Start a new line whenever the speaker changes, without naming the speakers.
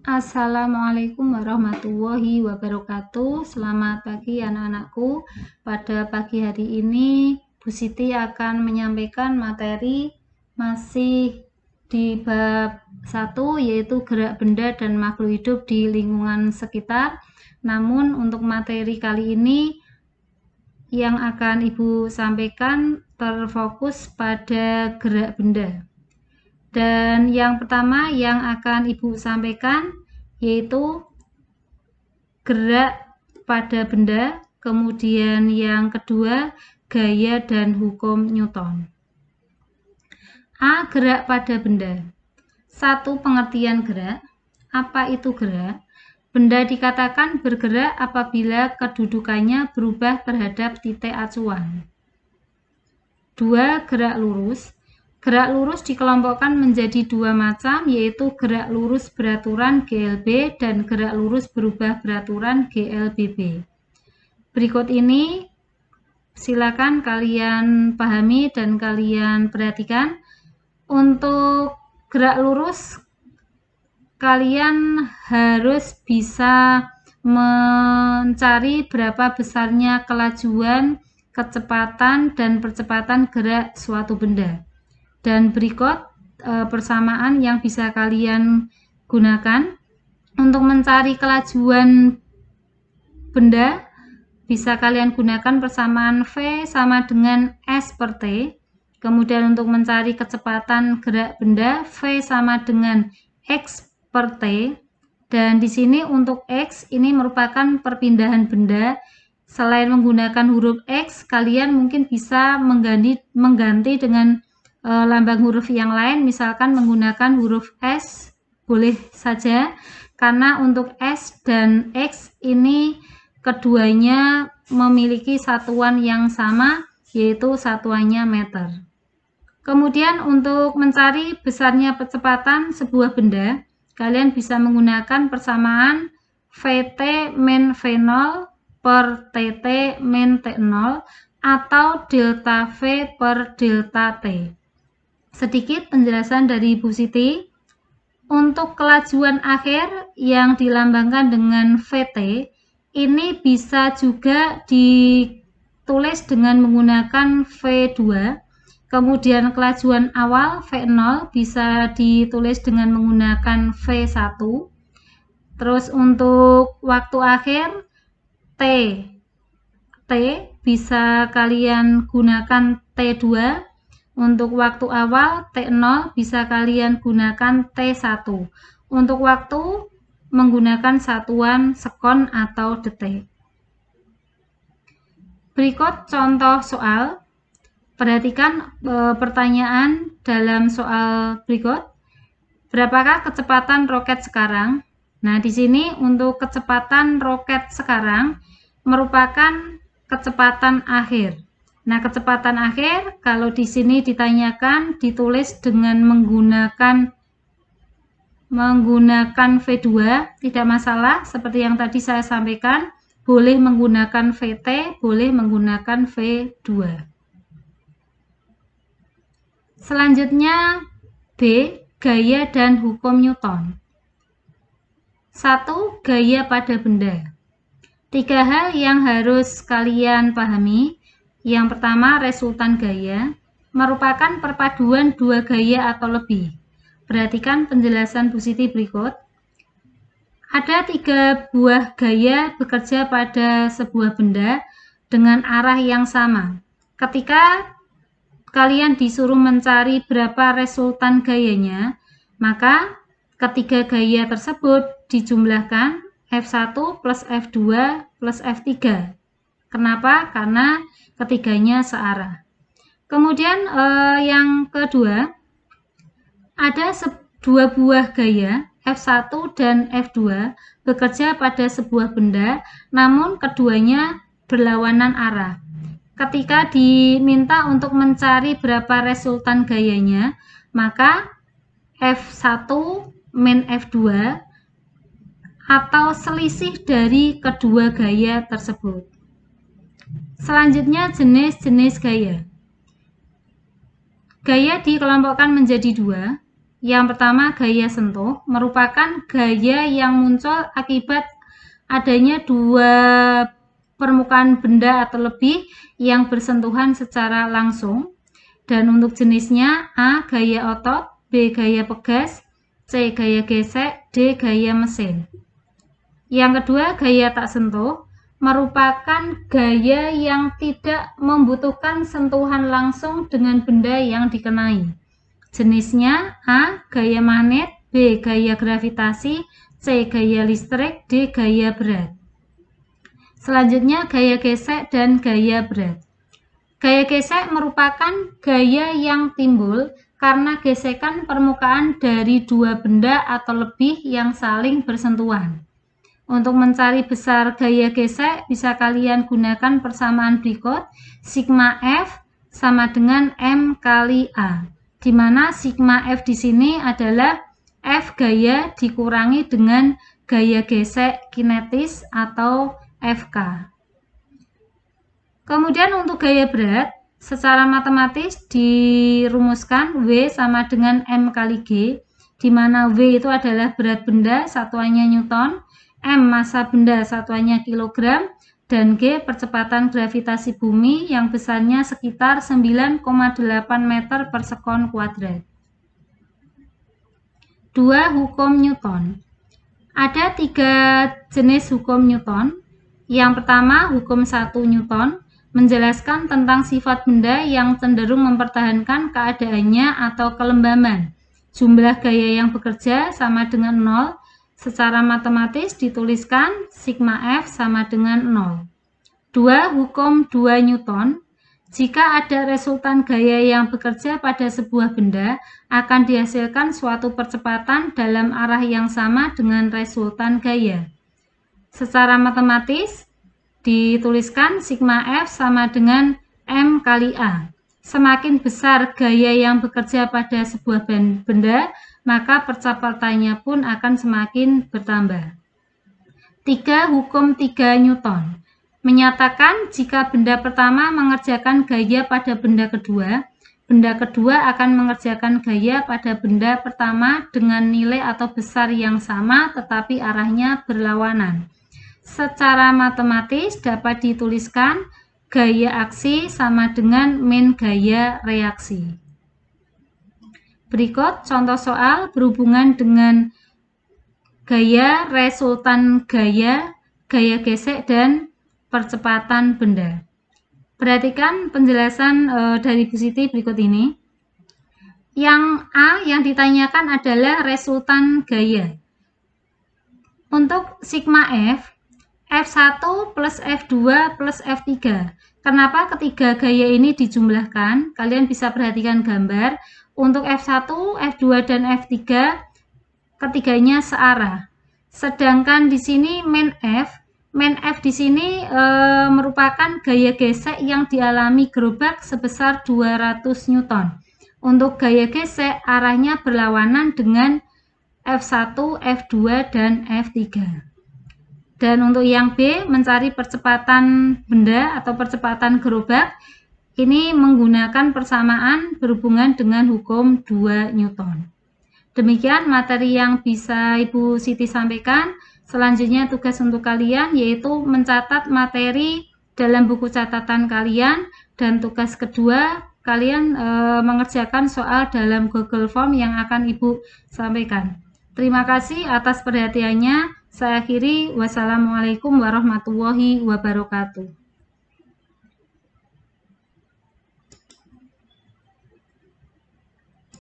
Assalamualaikum warahmatullahi wabarakatuh. Selamat pagi anak-anakku. Pada pagi hari ini Bu Siti akan menyampaikan materi masih di bab 1, yaitu gerak benda dan makhluk hidup di lingkungan sekitar. Namun untuk materi kali ini yang akan Ibu sampaikan terfokus pada gerak benda. Dan yang pertama yang akan Ibu sampaikan yaitu gerak pada benda, kemudian yang kedua gaya dan hukum Newton. A. Gerak pada benda. 1. Pengertian gerak. Apa itu gerak? Benda dikatakan bergerak apabila kedudukannya berubah terhadap titik acuan. 2. Gerak lurus. Gerak lurus dikelompokkan menjadi dua macam, yaitu gerak lurus beraturan GLB dan gerak lurus berubah beraturan GLBB. Berikut ini silakan kalian pahami dan kalian perhatikan. Untuk gerak lurus, kalian harus bisa mencari berapa besarnya kelajuan, kecepatan, dan percepatan gerak suatu benda. Dan berikut persamaan yang bisa kalian gunakan untuk mencari kelajuan benda. Bisa kalian gunakan persamaan V sama dengan S per T. Kemudian untuk mencari kecepatan gerak benda, V sama dengan X per T. Dan di sini untuk X ini merupakan perpindahan benda. Selain menggunakan huruf X, kalian mungkin bisa mengganti dengan lambang huruf yang lain, misalkan menggunakan huruf S, boleh saja, karena untuk S dan X ini keduanya memiliki satuan yang sama, yaitu satuannya meter. Kemudian untuk mencari besarnya percepatan sebuah benda, kalian bisa menggunakan persamaan VT min V0 per TT min T0 atau delta V per delta T. Sedikit penjelasan dari Bu Siti. Untuk kelajuan akhir yang dilambangkan dengan VT, ini bisa juga ditulis dengan menggunakan V2. Kemudian kelajuan awal V0 bisa ditulis dengan menggunakan V1. Terus untuk waktu akhir T bisa kalian gunakan T2. Untuk waktu awal T0 bisa kalian gunakan T1. Untuk waktu menggunakan satuan sekon atau detik. Berikut contoh soal. Perhatikan pertanyaan dalam soal berikut. Berapakah kecepatan roket sekarang? Nah, di sini untuk kecepatan roket sekarang merupakan kecepatan akhir. Nah, kecepatan akhir kalau di sini ditanyakan ditulis dengan menggunakan V2 tidak masalah, seperti yang tadi saya sampaikan, boleh menggunakan VT, boleh menggunakan V2. Selanjutnya B. Gaya dan hukum Newton. 1. Gaya pada benda. 3 hal yang harus kalian pahami. Yang pertama, resultan gaya merupakan perpaduan dua gaya atau lebih. Perhatikan penjelasan Bu Siti berikut. Ada 3 buah gaya bekerja pada sebuah benda dengan arah yang sama. Ketika kalian disuruh mencari berapa resultan gayanya, maka ketiga gaya tersebut dijumlahkan F1 plus F2 plus F3. Kenapa? Karena ketiganya searah. Kemudian yang kedua, ada 2 buah gaya F1 dan F2 bekerja pada sebuah benda, namun keduanya berlawanan arah. Ketika diminta untuk mencari berapa resultan gayanya, maka F1 min F2 atau selisih dari kedua gaya tersebut. Selanjutnya jenis-jenis gaya. Gaya dikelompokkan menjadi 2, Yang pertama, gaya sentuh merupakan gaya yang muncul akibat adanya dua permukaan benda atau lebih yang bersentuhan secara langsung. Dan untuk jenisnya, A. Gaya otot, B. Gaya pegas, C. Gaya gesek, D. Gaya mesin. Yang kedua, gaya tak sentuh merupakan gaya yang tidak membutuhkan sentuhan langsung dengan benda yang dikenai. Jenisnya A. Gaya magnet, B. Gaya gravitasi, C. Gaya listrik, D. Gaya berat. Selanjutnya, gaya gesek dan gaya berat. Gaya gesek merupakan gaya yang timbul karena gesekan permukaan dari dua benda atau lebih yang saling bersentuhan. Untuk mencari besar gaya gesek, bisa kalian gunakan persamaan berikut. Sigma F sama dengan M kali A, di mana sigma F di sini adalah F gaya dikurangi dengan gaya gesek kinetis atau FK. Kemudian untuk gaya berat, secara matematis dirumuskan W sama dengan M kali G, di mana W itu adalah berat benda, satuannya Newton, M massa benda, satuannya kilogram, dan G percepatan gravitasi bumi yang besarnya sekitar 9,8 meter per sekon kuadrat. 2. Hukum Newton. Ada 3 jenis hukum Newton. Yang pertama, hukum 1 Newton menjelaskan tentang sifat benda yang cenderung mempertahankan keadaannya atau kelembaban. Jumlah gaya yang bekerja sama dengan 0. Secara matematis dituliskan sigma F sama dengan 0. 2. Hukum 2 Newton. Jika ada resultan gaya yang bekerja pada sebuah benda, akan dihasilkan suatu percepatan dalam arah yang sama dengan resultan gaya. Secara matematis dituliskan sigma F sama dengan M kali A. Semakin besar gaya yang bekerja pada sebuah benda, maka percepatannya pun akan semakin bertambah. 3. Hukum 3 Newton menyatakan jika benda pertama mengerjakan gaya pada benda kedua akan mengerjakan gaya pada benda pertama dengan nilai atau besar yang sama tetapi arahnya berlawanan. Secara matematis dapat dituliskan gaya aksi sama dengan min gaya reaksi. Berikut contoh soal berhubungan dengan gaya, resultan gaya, gaya gesek, dan percepatan benda. Perhatikan penjelasan dari Bu Siti berikut ini. Yang A yang ditanyakan adalah resultan gaya. Untuk sigma F, F1 plus F2 plus F3. Kenapa ketiga gaya ini dijumlahkan? Kalian bisa perhatikan gambar. Untuk F1, F2, dan F3, ketiganya searah. Sedangkan di sini min F di sini merupakan gaya gesek yang dialami gerobak sebesar 200 Newton. Untuk gaya gesek arahnya berlawanan dengan F1, F2, dan F3. Dan untuk yang B, mencari percepatan benda atau percepatan gerobak, ini menggunakan persamaan berhubungan dengan hukum 2 Newton. Demikian materi yang bisa Ibu Siti sampaikan. Selanjutnya tugas untuk kalian yaitu mencatat materi dalam buku catatan kalian, dan tugas kedua kalian mengerjakan soal dalam Google Form yang akan Ibu sampaikan. Terima kasih atas perhatiannya. Saya akhiri. Wassalamualaikum warahmatullahi wabarakatuh.